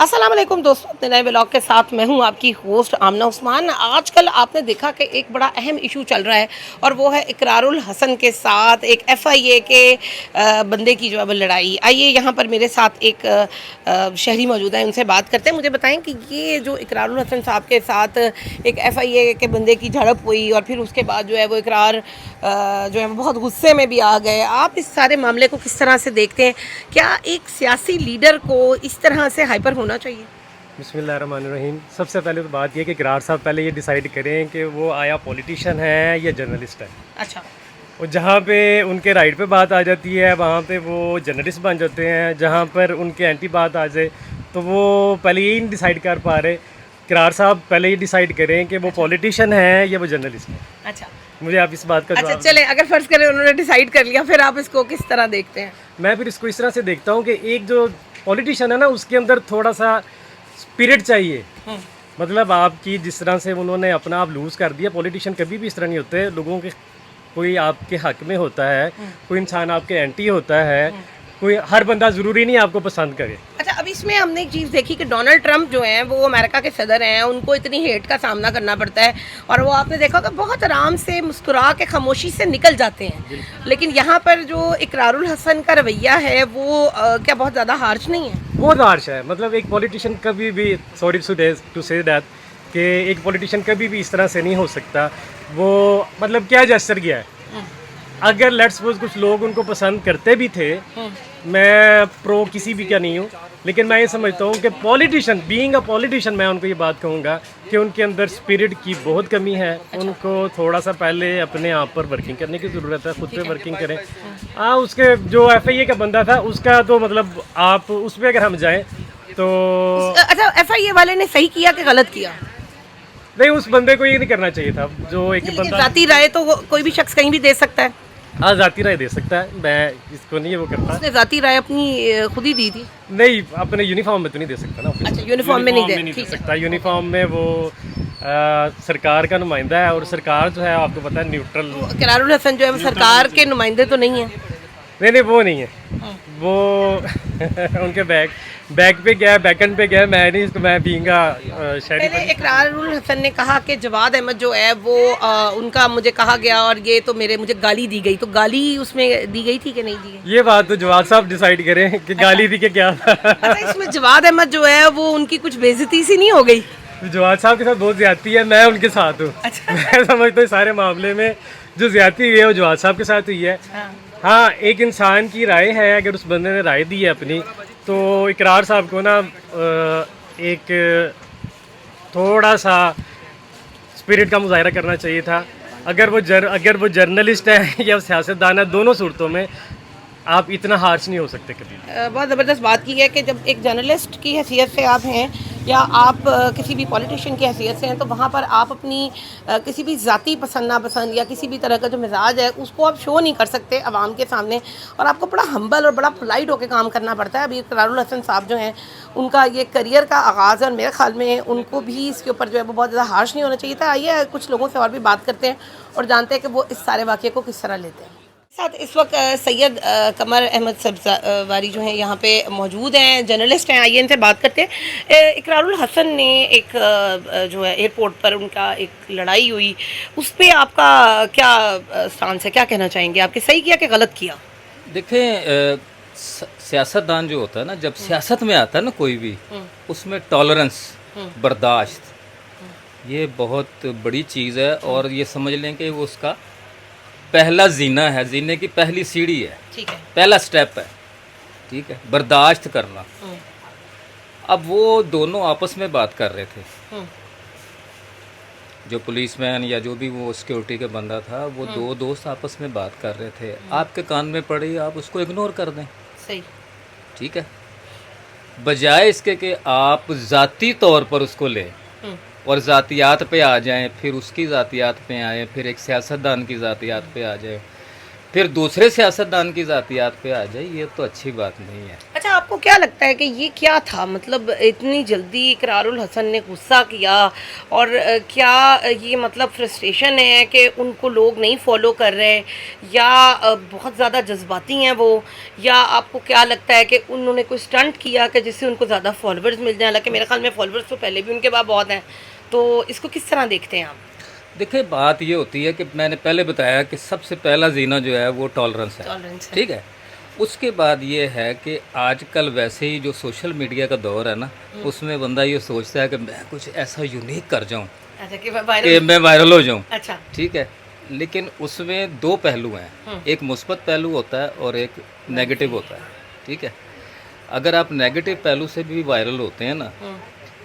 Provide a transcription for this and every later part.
अस्सलाम वालेकुम दोस्तों, अपने नए ब्लॉग के साथ मैं हूं आपकी होस्ट आमना उस्मान। आजकल आपने देखा कि एक बड़ा अहम इशू चल रहा है और वो है इकरारुल हसन के साथ एक एफआईए के बंदे की जो है वो लड़ाई। आइए यहाँ पर मेरे साथ एक शहरी मौजूद है, उनसे बात करते हैं। मुझे बताएं कि ये जो इकरारुल हसन साहब के साथ एक एफआईए के बंदे की झड़प हुई और फिर उसके बाद जो है वो इकरार जो है वो बहुत गुस्से में भी आ गए। आप इस सारे मामले को किस तरह से देखते हैं? क्या एक सियासी लीडर को इस तरह से हाइपर होना चाहिए? बिस्मिल्लाहिर्रहमानिर्रहीम। सबसे पहले तो बात यह कि इकरार साहब पहले ये डिसाइड करें कि वो आया पॉलिटिशियन है या जर्नलिस्ट है। अच्छा। और जहाँ पे उनके राइट पे बात आ जाती है वहाँ पे वो जर्नलिस्ट बन जाते हैं, जहाँ पर उनके एंटी बात आ जाए तो वो पहले यही नहीं डिसाइड कर पा रहे। इकरार साहब पहले ये डिसाइड करें कि वो पॉलिटिशियन है या वो जर्नलिस्ट है। अच्छा। मुझे आप इस बात का अच्छा जवाब चले, अगर फर्ज करें उन्होंने डिसाइड कर लिया, फिर आप इसको किस तरह देखते हैं? मैं फिर इसको इस तरह से देखता हूँ कि एक जो पॉलिटिशियन है ना, उसके अंदर थोड़ा सा स्पिरिट चाहिए। मतलब आपकी जिस तरह से उन्होंने अपना आप लूज़ कर दिया, पॉलिटिशियन कभी भी इस तरह नहीं होते। लोगों के कोई आपके हक में होता है, कोई इंसान आपके एंटी होता है, कोई हर बंदा ज़रूरी नहीं आपको पसंद करे। अच्छा, अब इसमें हमने एक चीज़ देखी कि डोनाल्ड ट्रंप जो हैं वो अमेरिका के सदर हैं, उनको इतनी हेट का सामना करना पड़ता है और वो आपने देखा कि बहुत आराम से मुस्कुरा के खामोशी से निकल जाते हैं। लेकिन यहाँ पर जो इकरारुल हसन का रवैया है वो क्या बहुत ज़्यादा हार्श नहीं है? बहुत हार्श है। मतलब एक पॉलिटिशियन कभी भी, सॉरी टू से दैट, कि एक पॉलिटिशियन कभी भी इस तरह से नहीं हो सकता। वो मतलब क्या जेस्चर किया है। अगर लेट्स सपोज कुछ लोग उनको पसंद करते भी थे, मैं प्रो किसी भी क्या नहीं हूँ, लेकिन मैं ये समझता हूँ कि पॉलिटिशियन, बीइंग अ पॉलिटिशियन, मैं उनको ये बात कहूँगा कि उनके अंदर स्पिरिट की बहुत कमी है। उनको थोड़ा सा पहले अपने आप पर वर्किंग करने की ज़रूरत है, खुद पे वर्किंग करें। हाँ, उसके जो एफआईए का बंदा था उसका तो मतलब आप उस पर अगर हम जाएँ तो अच्छा, एफआईए वाले ने सही किया कि गलत किया? नहीं, उस बंदे को ये नहीं करना चाहिए था। जो एक बंदा जाती राय तो कोई भी शख्स कहीं भी दे सकता है। हाँ, जाती राय दे सकता है, मैं इसको नहीं वो करता। उसने जाती राय अपनी खुद ही दी थी। नहीं, अपने यूनिफॉर्म में तो नहीं दे सकता ना। अच्छा, यूनिफॉर्म में नहीं दे दे सकता। यूनिफॉर्म में वो सरकार का नुमाइंदा है और सरकार जो है आपको पता है न्यूट्रल। इकरारुल हसन जो है वो सरकार के नुमाइंदे तो नहीं है। नहीं, वो नहीं है। वो उनके बैक पे गया, बैकएंड पे गया। मैं नहीं, इसको मैं बीइंग शहरी पहले इकरारुल हसन ने कहा कि जवाद अहमद जो है वो उनका मुझे कहा गया और ये तो मुझे गाली दी गई, तो गाली उसमें दी गई थी कि नहीं दी गई? ये बात तो जवाद साहब डिसाइड करें कि गाली दी के क्या। अच्छा, इसमें जवाद अहमद जो है वो उनकी कुछ बेइज्जती सी नहीं हो गई? जवाद साहब के साथ बहुत ज्यादती है, मैं उनके साथ हूँ। अच्छा। मैं समझता हूँ सारे मामले में जो ज्यादती हुई है वो जवाद साहब के साथ हुई है। हाँ, एक इंसान की राय है, अगर उस बंदे ने राय दी है अपनी, तो इकरार साहब को ना एक थोड़ा सा स्पिरिट का मुजाहरा करना चाहिए था। अगर वो जर्नलिस्ट है या सियासतदान है, दोनों सूरतों में आप इतना हार्श नहीं हो सकते कभी। बहुत ज़बरदस्त बात की है कि जब एक जर्नलिस्ट की हैसियत से आप हैं या आप किसी भी पॉलिटिशियन की हैसियत से हैं, तो वहाँ पर आप अपनी किसी भी ज़ाती पसंद नापसंद या किसी भी तरह का जो मिजाज है उसको आप शो नहीं कर सकते आवाम के सामने, और आपको बड़ा हम्बल और बड़ा पोलाइट होकर काम करना पड़ता है। अभी इकरारुल हसन साहब जो हैं उनका ये करियर का आगाज़ है और मेरे ख्याल में उनको भी इसके ऊपर जो है वो बहुत ज़्यादा हार्श नहीं होना चाहिए था। आइए कुछ लोगों से और भी बात करते हैं और जानते हैं कि वो इस सारे वाक़े को किस तरह लेते हैं। साथ इस वक्त सैयद कमर अहमद सब्ज़वारी जो हैं यहाँ पे मौजूद हैं, जर्नलिस्ट हैं। आइए इनसे बात करते हैं। इकरारुल हसन ने एक जो है एयरपोर्ट पर उनका एक लड़ाई हुई, उस पर आपका क्या स्टांस है, क्या कहना चाहेंगे? आपके सही किया कि गलत किया? देखें, सियासतदान जो होता है ना, जब सियासत में आता है ना कोई भी, उसमें टॉलरेंस, बर्दाश्त, ये बहुत बड़ी चीज़ है। और ये समझ लें कि वो उसका पहला जीना है, जीने की पहली सीढ़ी है, ठीक है, पहला स्टेप है। ठीक है, बर्दाश्त करना। अब वो दोनों आपस में बात कर रहे थे, जो पुलिसमैन या जो भी वो सिक्योरिटी का बंदा था, वो दो दोस्त आपस में बात कर रहे थे। आपके कान में पड़ी, आप उसको इग्नोर कर दें। सही। ठीक है, बजाय इसके कि आप ज़ाती तौर पर उसको लें और ज़ातियात पे आ जाएं, फिर उसकी ज़ातियात पे आएँ, फिर एक सियासतदान की ज़ातियात पे आ जाए, फिर दूसरे सियासतदान की ज़ातियात पे आ जाए, ये तो अच्छी बात नहीं है। अच्छा, आपको क्या लगता है कि ये क्या था, मतलब इतनी जल्दी इकरारुल हसन ने गुस्सा किया, और क्या ये मतलब फ्रस्ट्रेशन है कि उनको लोग नहीं फॉलो कर रहे, या बहुत ज़्यादा जज्बाती हैं वो, या आपको क्या लगता है कि उन्होंने कोई स्टंट किया कि जिससे उनको ज़्यादा फॉलोअर्स मिल जाए? हालांकि मेरे ख्याल में फॉलोअर्स तो पहले भी उनके पास बहुत हैं, तो इसको किस तरह देखते हैं आप? देखिए, बात ये होती है कि मैंने पहले बताया कि सबसे पहला जीना जो है वो टॉलरेंस है, टॉलरेंस है। ठीक है। उसके बाद ये है कि आजकल वैसे ही जो सोशल मीडिया का दौर है ना, उसमें बंदा ये सोचता है कि मैं कुछ ऐसा यूनिक कर जाऊं अच्छा, कि कि मैं वायरल हो जाऊं, अच्छा, ठीक है। लेकिन उसमें दो पहलू हैं, एक मुस्बत पहलू होता है और एक नेगेटिव होता है, ठीक है। अगर आप नेगेटिव पहलू से भी वायरल होते हैं ना,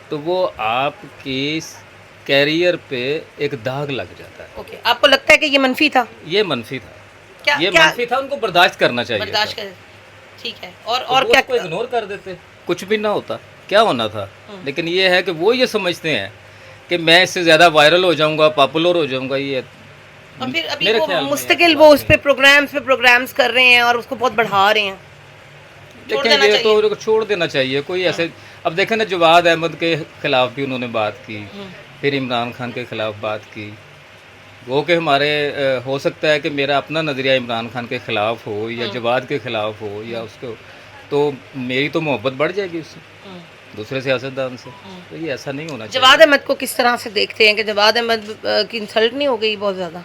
तो वो आपकी कैरियर पे एक दाग लग जाता है। ओके, आपको लगता है कि ये मनफी था? ये मनफी था, क्या ये क्या मनफी था, उनको बर्दाश्त करना चाहिए बर्दाश्त था। कर, ठीक है। और तो क्या उसको इग्नोर कर देते, कुछ भी ना होता, क्या होना था। लेकिन ये है कि वो ये समझते हैं कि मैं इससे ज़्यादा वायरल हो जाऊंगा, पॉपुलर हो जाऊंगा। ये और फिर अभी मेरे वो ख्याल में मुस्तकिल वो उस पे प्रोग्राम्स कर रहे हैं और उसको बहुत बढ़ा रहे हैं। छोड़ देखें, देना ये चाहिए। तो छोड़ देना चाहिए। कोई ऐसे, अब देखें ना, जवाद अहमद के खिलाफ भी उन्होंने बात की, फिर इमरान खान के खिलाफ बात की। वो कि हमारे हो सकता है कि मेरा अपना नज़रिया इमरान खान के खिलाफ हो या जवाद के खिलाफ हो या उसको, तो मेरी तो मोहब्बत बढ़ जाएगी उससे, दूसरे सियासतदान से। तो ये ऐसा नहीं होना चाहिए। जवाद अहमद को किस तरह से देखते हैं कि जवाद अहमद की इंसल्ट नहीं हो गई बहुत ज़्यादा?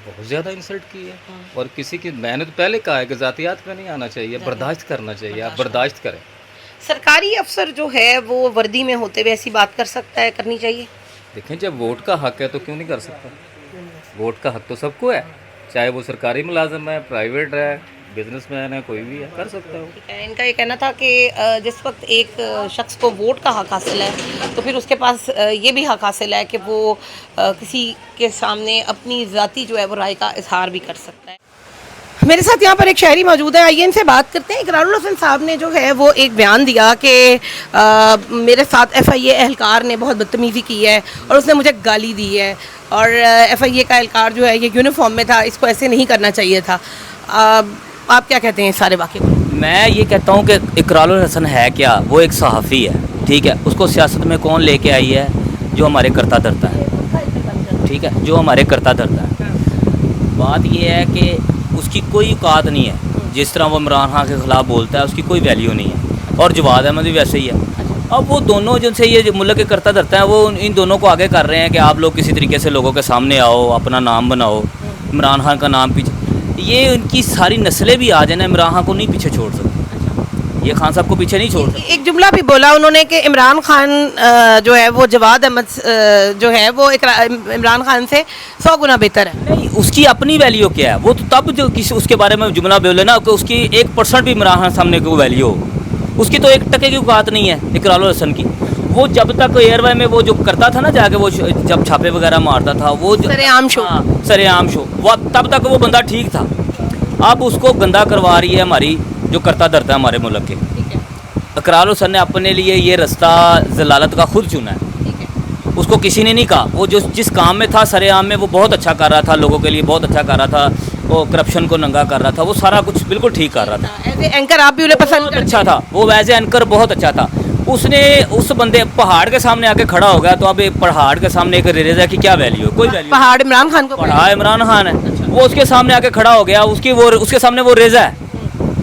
बहुत ज़्यादा इंसल्ट की है। और किसी की, मैंने तो पहले कहा है कि ज़ातियात में नहीं आना चाहिए, बर्दाश्त करना चाहिए। आप बर्दाश्त करें। सरकारी अफसर जो है वो वर्दी में होते हुए ऐसी बात कर सकता है, करनी चाहिए? देखें, जब वोट का हक है तो क्यों नहीं कर सकता। वोट का हक तो सबको है, चाहे वो सरकारी मुलाजिम है, प्राइवेट है, बिजनेसमैन है, कोई भी है, कर सकता है। ठीक है। इनका ये कहना था कि जिस वक्त एक शख्स को वोट का हक हासिल है, तो फिर उसके पास ये भी हक हासिल है कि वो किसी के सामने अपनी ज़ाती जो है वो राय का इजहार भी कर सकता है। मेरे साथ यहाँ पर एक शहरी मौजूद है, आइए इनसे बात करते हैं। इकरारुल हसन साहब ने जो है वो एक बयान दिया कि मेरे साथ FIA एहलकार ने बहुत बदतमीज़ी की है और उसने मुझे गाली दी है, और FIA का एहलकार जो है ये यूनिफॉर्म में था, इसको ऐसे नहीं करना चाहिए था। आप क्या कहते हैं इस सारे वाक़े को? मैं ये कहता हूँ कि इकरारुल हसन है क्या, वो एक सहाफ़ी है, ठीक है। उसको सियासत में कौन लेके आई है? जो हमारे करता धरता है, ठीक है, जो हमारे करता धरता है। बात ये है कि उसकी कोई औकात नहीं है। जिस तरह वो इमरान खान के ख़िलाफ़ बोलता है, उसकी कोई वैल्यू नहीं है। और जवाद अहमद भी वैसे ही है। अब वो दोनों जिनसे ये मुल्क के करता धरता है, वो इन दोनों को आगे कर रहे हैं कि आप लोग किसी तरीके से लोगों के सामने आओ, अपना नाम बनाओ, इमरान खान का नाम पीछे, ये उनकी सारी नस्लें भी आ जाए ना, इमरान खान को नहीं पीछे छोड़ सकती, ये खान साहब को पीछे नहीं छोड़ सकती। एक जुमला भी बोला उन्होंने कि इमरान खान जो है वो जवाद अहमद जो है वो इमरान खान से 100 गुना बेहतर है। नहीं, उसकी अपनी वैल्यू क्या है? वो तो तब जो किसी उसके बारे में जुमला बोले ना कि उसकी 1% भी इमरान खान सामने को वैल्यू हो, उसकी तो 1% की औकात नहीं है इकरारुल हसन की। वो जब तक एयरवे में वो जो करता था ना, जाके वो जब छापे वगैरह मारता था, वो सरेआम शो, सरेआम शो, वो तब तक वो बंदा ठीक था। अब उसको गंदा करवा रही है हमारी जो करता धरता है हमारे मुल्क के। इकरारुल हसन ने अपने लिए ये रास्ता जलालत का खुद चुना है, उसको किसी ने नहीं कहा। वो जो जिस काम में था सरेआम में, वो बहुत अच्छा कर रहा था, लोगों के लिए बहुत अच्छा कर रहा था, वो करप्शन को नंगा कर रहा था, वो सारा कुछ बिल्कुल ठीक कर रहा था। एज ए एंकर आप भी उन्हें पसंद करते अच्छा था वो, एज ए एंकर बहुत अच्छा था। उसने उस बंदे पहाड़ के सामने आके खड़ा हो गया, तो अब पहाड़ के सामने एक रेजा की क्या वैल्यू है? कोई वैल्यू। पहाड़ इमरान खान को, पहाड़ इमरान खान है, वो उसके सामने आके खड़ा हो गया, उसके सामने वो रेजा है,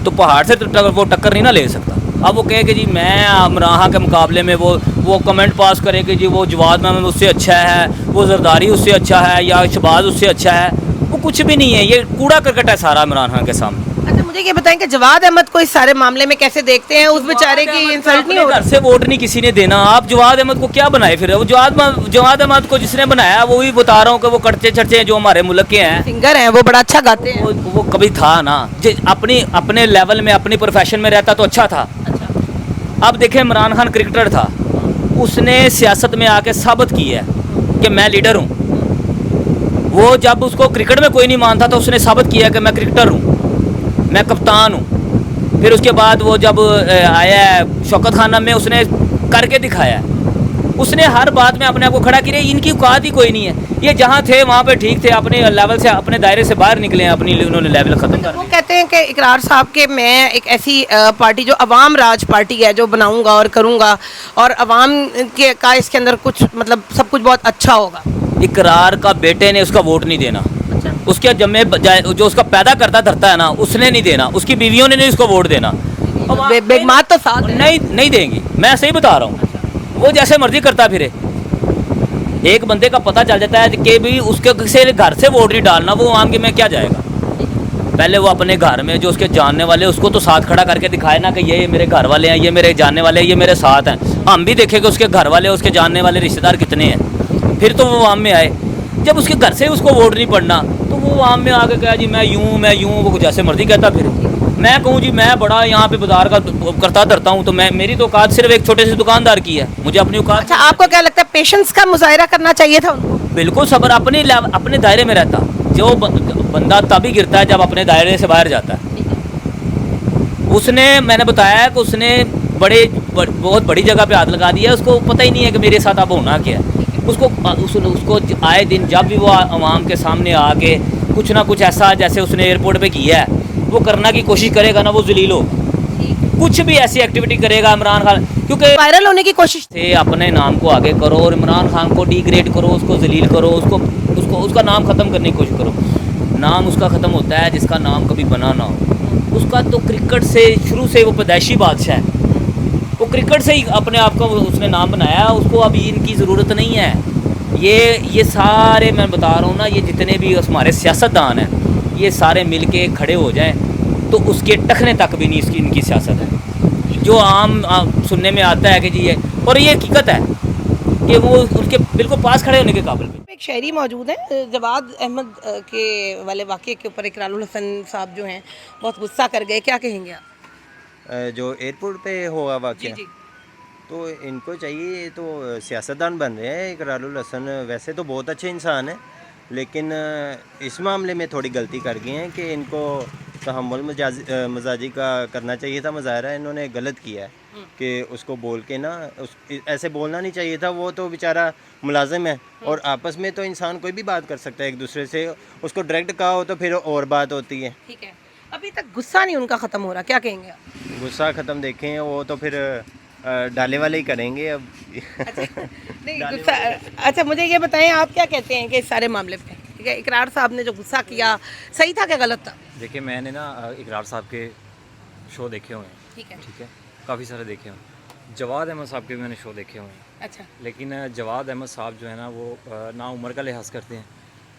तो पहाड़ से तो वो टक्कर नहीं ना ले सकता। अब वो कहे कि जी मैं इमरान खान के मुकाबले में वो कमेंट पास करे कि जी वो जवाद अहमद उससे अच्छा है, वो जरदारी उससे अच्छा है, या शहबाज उससे अच्छा है। वो कुछ भी नहीं है, ये कूड़ा करकट है सारा इमरान खान के सामने। अच्छा, मुझे ये बताएं कि जवाद अहमद को इस सारे मामले में कैसे देखते हैं? उस बेचारे की इंसल्ट नहीं हो घर से वोट नहीं किसी ने देना, आप जवाद अहमद को क्या बनाए फिर? वो जवाद अहमद को जिसने बनाया, वो ही बता रहा हूँ कि वो कच्चे चर्चे जो हमारे मुल्क के हैं, सिंगर हैं, वो बड़ा अच्छा गाते हैं। वो कभी था ना, अपने लेवल में अपनी प्रोफेशन में रहता तो अच्छा था। अब देखें, इमरान खान क्रिकेटर था, उसने सियासत में आके साबित किया है कि मैं लीडर हूँ। वो जब उसको क्रिकेट में कोई नहीं मानता था, उसने साबित किया कि मैं क्रिकेटर हूँ, मैं कप्तान हूँ। फिर उसके बाद वो जब आया शौकत खाना में, उसने करके दिखाया उसने हर बात में अपने आप को खड़ा किया। इनकी औकात ही कोई नहीं है। ये जहाँ थे वहाँ पे ठीक थे, अपने लेवल से, अपने दायरे से बाहर निकले हैं, अपनी उन्होंने लेवल ख़त्म कर वो दिया। कहते हैं कि इकरार साहब के मैं एक ऐसी पार्टी जो अवाम राज पार्टी है, जो बनाऊंगा और करूंगा, और अवाम के का इसके अंदर कुछ मतलब सब कुछ बहुत अच्छा होगा। इकरार का बेटे ने उसका वोट नहीं देना, उसके जम्मे जो उसका पैदा करता धरता है ना, उसने नहीं देना, उसकी बीवियों ने नहीं उसको वोट देना। बेगमात तो साथ है। नहीं देंगी, मैं सही बता रहा हूँ। वो जैसे मर्जी करता फिरे। एक बंदे का पता चल जाता है कि भी उसके किसी घर से वोट नहीं डालना, वो आम के में क्या जाएगा। पहले वो अपने घर में जो उसके जानने वाले, उसको तो साथ खड़ा करके दिखाए ना कि ये मेरे घर वाले हैं, ये मेरे जानने वाले हैं, ये मेरे साथ हैं। हम भी देखें कि उसके घर वाले, उसके जानने वाले रिश्तेदार कितने हैं, फिर तो वो आम में आए। जब उसके घर से उसको वोट नहीं पड़ना, तो वो आम में आके कहा जी मैं यूँ, वो जैसे मर्जी कहता फिर। मैं कहूँ जी मैं बड़ा यहाँ पे बाजार का करता धरता हूँ, तो मेरी तो औकात सिर्फ एक छोटे से दुकानदार की है, मुझे अपनी औकात। अच्छा, आपको क्या लगता है पेशेंस का मुजाहरा करना चाहिए था उनको? बिल्कुल सब्र, अपने दायरे में रहता। जो बंदा तभी गिरता है जब अपने दायरे से बाहर जाता है। उसने, मैंने बताया कि उसने बहुत बड़ी जगह पे हाथ लगा दिया, उसको पता ही नहीं है कि मेरे साथ अब होना क्या है। उसको आए दिन जब भी वो आवाम के सामने आके कुछ ना कुछ ऐसा जैसे उसने एयरपोर्ट पे किया है वो करने की कोशिश करेगा ना, वो जलील हो, कुछ भी ऐसी एक्टिविटी करेगा इमरान खान, क्योंकि वायरल होने की कोशिश थे अपने नाम को आगे करो और इमरान खान को डिग्रेड करो, उसको जलील करो, उसका नाम ख़त्म करने की कोशिश करो। नाम उसका ख़त्म होता है जिसका नाम कभी बना ना हो। उसका तो क्रिकेट से शुरू से वो पैदाइशी बादशाह है, वो क्रिकेट से ही अपने आप को उसने नाम बनाया। उसको अभी इनकी ज़रूरत नहीं है। ये सारे, मैं बता रहा हूँ ना, ये जितने भी हमारे सियासतदान हैं, ये सारे मिल के खड़े हो जाएं तो उसके टखने तक भी नहीं इसकी इनकी सियासत है। जो आम सुनने में आता है कि जी ये, और ये हकीकत है कि वो उनके बिल्कुल पास खड़े होने के काबिल भी। एक शायरी मौजूद है जवाद अहमद के वाले वाक़े के ऊपर। इकरारुल हसन साहब जो हैं बहुत गुस्सा कर गए, क्या कहेंगे आप? जो एयरपोर्ट पे हुआ वाक़या, तो इनको चाहिए, ये तो सियासतदान बन रहे हैं। इकरारुल हसन वैसे तो बहुत अच्छे इंसान हैं, लेकिन इस मामले में थोड़ी गलती कर गए हैं कि इनको तहम्मुल मजाजी का करना चाहिए था मुजाहरा। इन्होंने गलत किया है कि उसको बोल के ना, ऐसे बोलना नहीं चाहिए था। वो तो बेचारा मुलाजिम है और आपस में तो इंसान कोई भी बात कर सकता है एक दूसरे से। उसको डायरेक्ट कहा हो तो फिर और बात होती है। ठीक है, अभी तक गुस्सा नहीं उनका ख़त्म हो रहा, क्या कहेंगे आप? गुस्सा ख़त्म देखें, वो तो फिर डाले वाले ही करेंगे अब। नहीं गुस्सा। अच्छा, मुझे ये बताएं आप क्या कहते हैं कि इस सारे मामले पे, ठीक है, इकरार साहब ने जो गुस्सा किया सही था क्या गलत था? देखिए, मैंने ना इकरार साहब के शो देखे हुए हैं, ठीक है, काफ़ी सारे देखे हुए हैं। जवाद अहमद साहब के भी मैंने शो देखे हुए हैं। अच्छा, लेकिन जवाद अहमद साहब जो है ना, वो ना उम्र का लिहाज करते हैं,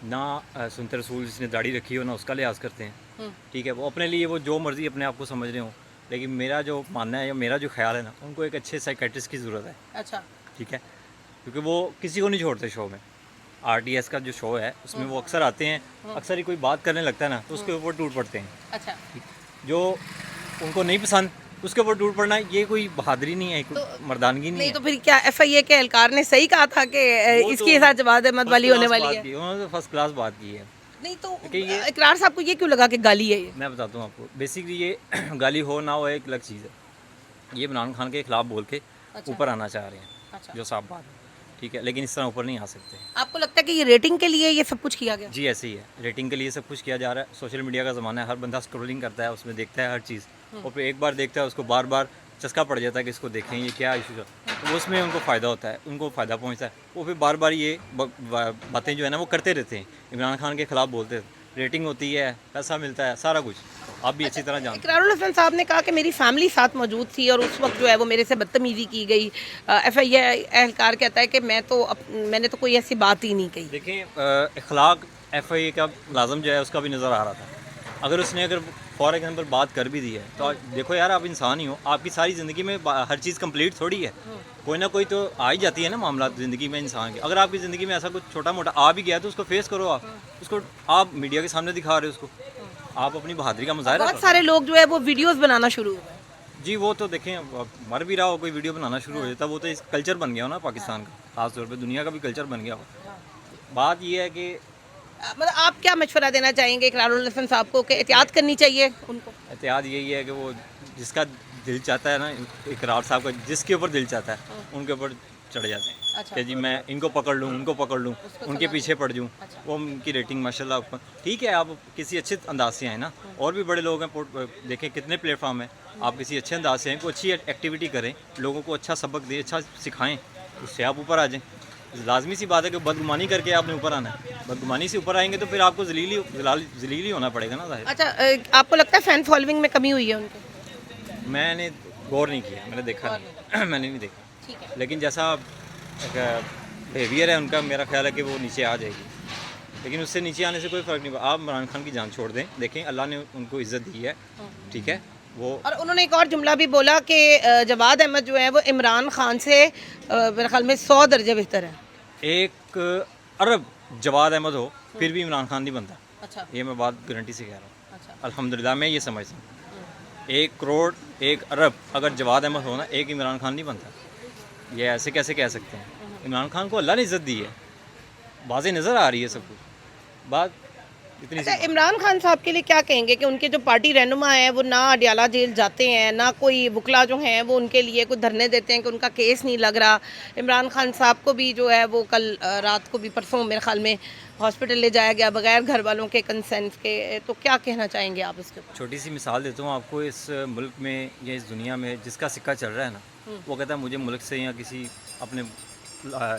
ना सुनते रसूल जिसने दाढ़ी रखी हो ना उसका लिहाज करते हैं। ठीक है, वो अपने लिए वो जो मर्ज़ी अपने आप को समझ रहे हो। लेकिन मेरा जो मानना है या मेरा जो ख्याल है ना, उनको एक अच्छे साइकेट्रिस्ट की ज़रूरत है। अच्छा, ठीक है, क्योंकि वो किसी को नहीं छोड़ते शो में। RTS का जो शो है उसमें वो अक्सर आते हैं, अक्सर ही कोई बात करने लगता है ना तो उसके ऊपर टूट पड़ते हैं। अच्छा, जो उनको नहीं पसंद उसके ऊपर टूट पड़ना, ये कोई बहादुरी नहीं है, कोई मर्दानगी नहीं नहीं है। तो फिर क्या FIA के एहलकार ने सही कहा था कि वो इसके तो साथ जवाद अहमद वाली होने वाली है? उन्होंने तो फर्स्ट क्लास बात की है। नहीं तो कि ये- इकरार साहब को ये क्यों लगा कि गाली है ये? मैं बताता हूँ आपको, बेसिकली ये गाली हो ना हो एक अलग चीज़ है। ये इमरान खान के खिलाफ बोल के ऊपर आना चाह रहे हैं, अच्छा, जो साफ बात है। ठीक है, लेकिन इस तरह ऊपर नहीं आ सकते। आपको लगता है कि ये रेटिंग के लिए ये सब कुछ किया गया? जी ऐसे ही है, रेटिंग के लिए सब कुछ किया जा रहा है। सोशल मीडिया का ज़माना है, हर बंदा स्क्रॉलिंग करता है, उसमें देखता है हर चीज़, और फिर एक बार देखता है उसको बार बार चस्का पड़ जाता है कि इसको देखें ये क्या इशू है, तो उसमें उनको फ़ायदा होता है, उनको फ़ायदा पहुंचता है। वो फिर बार बार ये बातें जो है ना वो करते रहते हैं, इमरान खान के खिलाफ बोलते हैं। रेटिंग होती है, पैसा मिलता है, सारा कुछ आप भी अच्छी तरह जानते हैं। इकरारुल हसन साहब ने कहा कि मेरी फैमिली साथ मौजूद थी और उस वक्त जो है वो मेरे से बदतमीज़ी की गई। FIA एहलकार कहता है कि मैंने तो कोई ऐसी बात ही नहीं कही। देखें, अखलाक FIA का मुलाजम जो है उसका भी नज़र आ रहा था। अगर उसने फॉर एग्जाम्पल बात कर भी दी है तो देखो यार, आप इंसान ही हो, आपकी सारी ज़िंदगी में हर चीज़ कंप्लीट थोड़ी है, कोई ना कोई तो आ ही जाती है ना मामला ज़िंदगी में इंसान के। अगर आपकी ज़िंदगी में ऐसा कुछ छोटा मोटा आ भी गया तो उसको फेस करो, आप उसको आप मीडिया के सामने दिखा रहे हो, उसको आप अपनी बहादुरी का मुजाहरा बहुत करो। सारे लोग जो है वो वीडियोस बनाना शुरू हो गए। जी वो तो देखें, मर भी रहा हो कोई वीडियो बनाना शुरू हो जाता, वो तो इस कल्चर बन गया हो ना पाकिस्तान का, खासतौर पे दुनिया का भी कल्चर बन गया हो। बात ये है कि मतलब आप क्या मशवरा देना चाहेंगे इकरारुल हसन साहब को कि एहतियात करनी चाहिए उनको? एहतियात यही है कि वो जिसका दिल चाहता है ना, इकरार साहब का जिसके ऊपर दिल चाहता है उनके ऊपर चढ़ जाते हैं अच्छा। कि जी मैं इनको पकड़ लूँ, उनको पकड़ लूँ, उनके पीछे पड़ जाऊँ। अच्छा। वो उनकी रेटिंग माशाल्लाह ऊपर। ठीक है, आप किसी अच्छे अंदाज से आए ना, और भी बड़े लोग हैं, देखें कितने प्लेटफॉर्म हैं, आप किसी अच्छे अंदाज से हैं, कोई अच्छी एक्टिविटी करें, लोगों को अच्छा सबक दें, अच्छा सिखाएं, उससे आप ऊपर आ जाएं। लाजमी सी बात है कि बदगुमानी करके आपने ऊपर आना है। बदगुमानी से ऊपर आएंगे तो फिर आपको जलीली होना पड़ेगा ना ज़ाहिर। अच्छा, आपको लगता है फैन फॉलोइंग में कमी हुई है उनके? मैंने गौर नहीं किया, मैंने देखा नहीं मैंने नहीं देखा। ठीक है। लेकिन जैसा बिहेवियर है उनका, मेरा ख्याल है कि वो नीचे आ जाएगी। लेकिन उससे नीचे आने से कोई फ़र्क नहीं पड़ा। आप इमरान खान की जान छोड़ दें, देखें अल्लाह ने उनको इज़्ज़त दी है, ठीक है। वो और उन्होंने एक और जुमला भी बोला कि जवाद अहमद जो है वो इमरान खान से मेरे ख्याल में 100 दर्जे बेहतर है। एक अरब जवाद अहमद हो फिर भी इमरान खान नहीं बनता। अच्छा। ये मैं बात गारंटी से कह रहा हूँ। अच्छा। अल्हम्दुलिल्लाह मैं ये समझता हूँ, 1 करोड़ 1 अरब अगर जवाद अहमद हो ना, एक इमरान खान नहीं बनता। ये ऐसे कैसे कह सकते हैं? इमरान खान को अल्लाह ने इज़्ज़त दी है, वाज़ेह नज़र आ रही है सब कुछ। बात इतनी सी अच्छा, इमरान खान साहब के लिए क्या कहेंगे कि उनके जो पार्टी रहनुमा हैं वो ना अडियाला जेल जाते हैं, ना कोई वकला जो हैं वो उनके लिए कुछ धरने देते हैं कि उनका केस नहीं लग रहा। इमरान खान साहब को भी जो है वो कल रात को भी, परसों मेरे ख्याल में, हॉस्पिटल ले जाया गया बगैर घर वालों के कंसेंट के। तो क्या कहना चाहेंगे आप इसके ऊपर? छोटी सी मिसाल देता हूँ आपको। इस मुल्क में या इस दुनिया में जिसका सिक्का चल रहा है ना, वो कहता है मुझे मुल्क से या किसी अपने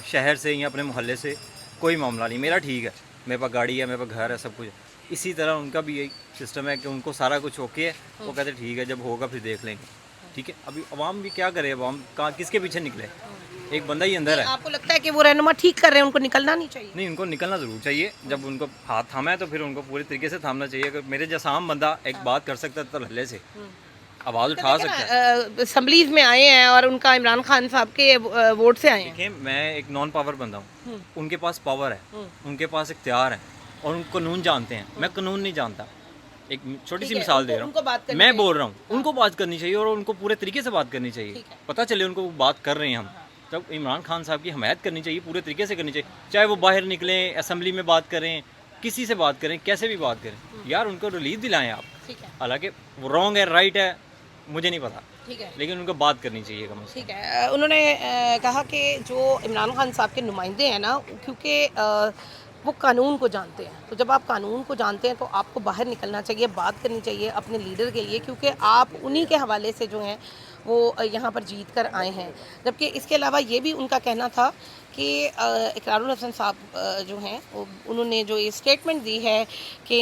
शहर से या अपने मोहल्ले से कोई मामला नहीं, मेरा ठीक है, मेरे पास गाड़ी है, मेरे पास घर है, सब कुछ है। इसी तरह उनका भी यही सिस्टम है कि उनको सारा कुछ ओके है, वो कहते हैं ठीक है, जब होगा फिर देख लेंगे। ठीक है, अभी अवाम भी क्या करे, अवाम कहाँ किसके पीछे निकले? एक बंदा ही अंदर है। आपको लगता है कि वो रहनुमा ठीक कर रहे हैं, उनको निकलना नहीं चाहिए? नहीं, उनको निकलना ज़रूर चाहिए। जब उनको हाथ थामा है तो फिर उनको पूरे तरीके से थामना चाहिए। अगर मेरे जैसा आम बंदा एक बात कर सकता है तो हल्ले से आवाज़ उठा सकता है। असम्बलीज में आए हैं और उनका इमरान खान साहब के वोट से आए हैं। देखिए, मैं एक नॉन पावर बंदा हूँ, उनके पास पावर है, उनके पास इख्तियार है और उन कानून जानते हैं, मैं कानून नहीं जानता। एक छोटी सी मिसाल दे रहा हूँ, मैं बोल रहा हूँ उनको बात करनी चाहिए और उनको पूरे तरीके से बात करनी चाहिए, पता चले उनको बात कर रहे हैं हम। तब इमरान खान साहब की हमायत करनी चाहिए, पूरे तरीके से करनी चाहिए, चाहे वो बाहर निकलें, असम्बली में बात करें, किसी से बात करें, कैसे भी बात करें, यार उनको रिलीफ दिलाएं आप। हालांकि वो रॉन्ग है, राइट है, मुझे नहीं पता, ठीक है, लेकिन उनको बात करनी चाहिए कम से कम। ठीक है। उन्होंने कहा कि जो इमरान खान साहब के नुमाइंदे हैं ना, क्योंकि वो कानून को जानते हैं, तो जब आप कानून को जानते हैं तो आपको बाहर निकलना चाहिए, बात करनी चाहिए अपने लीडर के लिए, क्योंकि आप उन्हीं के हवाले से जो हैं वो यहाँ पर जीत कर आए हैं। जबकि इसके अलावा ये भी उनका कहना था कि इकरारुल हसन साहब जो हैं उन्होंने जो ये स्टेटमेंट दी है कि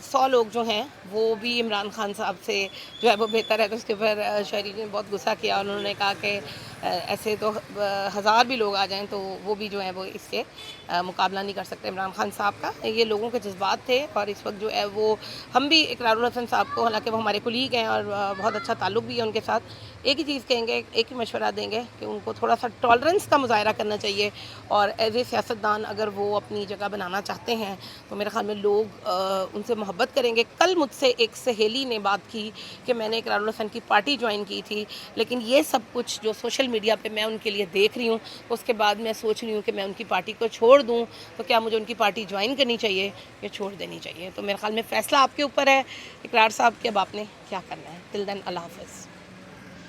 100 लोग जो हैं वो भी इमरान खान साहब से जो है वो बेहतर है, तो उसके ऊपर शहरी ने बहुत गुस्सा किया। उन्होंने कहा कि ऐसे तो 1000 भी लोग आ जाएं तो वो भी जो है वो इसके मुकाबला नहीं कर सकते इमरान खान साहब का। ये लोगों के जज्बात थे और इस वक्त जो है वो हम भी इकरारुल हसन साहब को, हालांकि वो हमारे कुलीग हैं और बहुत अच्छा ताल्लुक़ भी है उनके साथ, एक ही चीज़ कहेंगे, एक ही मशवरा देंगे कि उनको थोड़ा सा टॉलरेंस का मुजाहरा करना चाहिए और एज ए सियासतदान अगर वो अपनी जगह बनाना चाहते हैं तो मेरे ख्याल में लोग उनसे मोहब्बत करेंगे। कल मुझसे एक सहेली ने बात की कि मैंने इकरारुल हसन की पार्टी ज्वाइन की थी, लेकिन ये सब कुछ जो सोशल मीडिया पे मैं उनके लिए देख रही हूँ, उसके बाद मैं सोच रही हूँ कि मैं उनकी पार्टी को छोड़ दूँ, तो क्या मुझे उनकी पार्टी ज्वाइन करनी चाहिए या छोड़ देनी चाहिए? तो मेरे ख्याल में फ़ैसला आपके ऊपर है इकरार साहब कि अब आपने क्या करना है। टिल देन, अल्लाह हाफ़िज़।